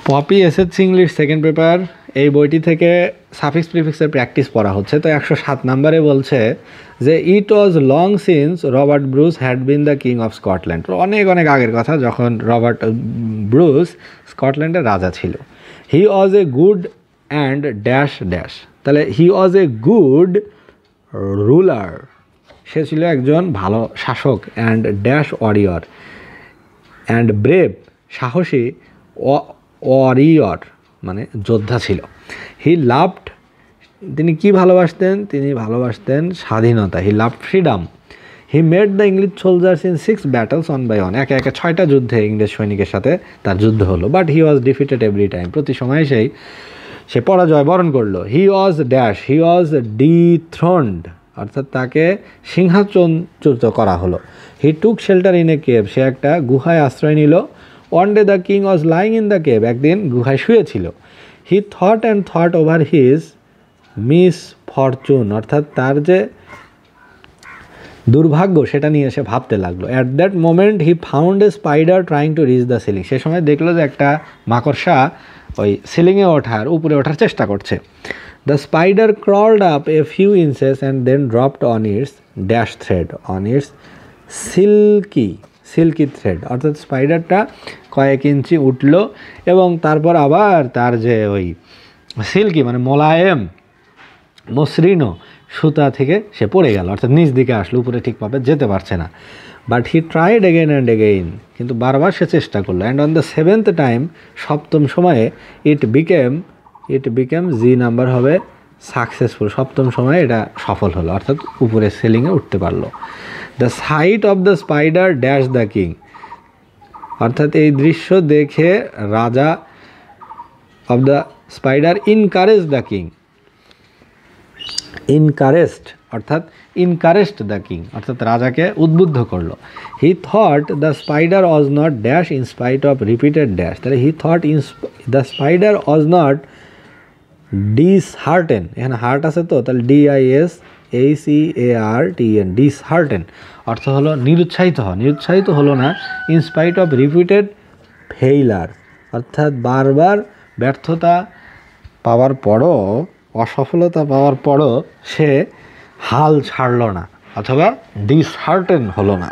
Poppy SSC English second paper এই বইটি থেকে সাফিক্স প্রিফিক্সের প্র্যাকটিস পড়া হচ্ছে। তো 107 নম্বরে বলছে যে it was long since Robert Bruce had been the king of Scotland. অনেক অনেক আগের কথা, যখন রবার্ট ব্রুস স্কটল্যান্ডের রাজা ছিল। He was a good and dash dash, তাহলে he was a good ruler, সে ছিল একজন ভালো শাসক, and dash warrior, and brave সাহসী, ওয়ারিয়র মানে যোদ্ধা ছিল। হি লাভড, তিনি কি ভালোবাসতেন? তিনি ভালোবাসতেন স্বাধীনতা। He loved freedom. He made the English soldiers in 6 battles one by one, একে একে 6টা যুদ্ধে ইংরেজ সৈনিকের সাথে তার যুদ্ধ হলো। But he was defeated every time, প্রতি সময় সে পরাজয় বরণ করলো। হি ওয়াজ ড্যাশ, হি ওয়াজ ডিথ্রোনড, অর্থাৎ তাকে সিংহাসনচ্যুত করা হলো। He took shelter in a cave, সে একটা গুহায় আশ্রয় নিল। One day the king was lying in the cave, একদিন গুহায় শুয়েছিল। He thought and thought over his misfortune, অর্থাৎ তার যে দুর্ভাগ্য সেটা নিয়ে সে ভাবতে লাগলো। At that moment he found a spider trying to reach the ceiling, সে সময় দেখলো যে একটা মাকড়সা ওই সিলিংয়ে উপরে ওঠার চেষ্টা করছে। The spider crawled up a few inches and then dropped on its dash thread, on its silky thread, অর্থাৎ স্পাইডারটা কয়েক ইঞ্চি উঠলো এবং তারপর আবার তার যে ওই সিল্কি মানে মোলায়েম মসৃণ সুতা থেকে সে পড়ে গেল, অর্থাৎ নিচ দিকে আসলো, উপরে ঠিকভাবে যেতে পারছে না। But he tried again and again, কিন্তু বারবার সে চেষ্টা করলো। And on the 7th time, সপ্তম সময়ে, ইট বিকেম জি নাম্বার হবে সাকসেসফুল, সপ্তম সময়ে এটা সফল হলো, অর্থাৎ উপরে সিলিংয়ে উঠতে পারলো। The sight of the spider dash the king, অর্থাৎ এই দৃশ্য দেখে রাজা of the spider encourage the king, encouraged the king, অর্থাৎ রাজাকে উদ্বুদ্ধ করলো। He thought the spider was not dash in spite of repeated dash, তাহলে he thought the spider was not dishearten, এখানে হার্ট আছে তো, তাহলে DISHARTEN, ডিসহার্টেন অর্থ হলো নিরুৎসাহিত হলো না। In spite of repeated failure, অর্থাৎ বারবার ব্যর্থতা পাওয়ার পরও, অসফলতা পাওয়ার পরও সে হাল ছাড়ল না, অথবা ডিসহার্টেন হলো না।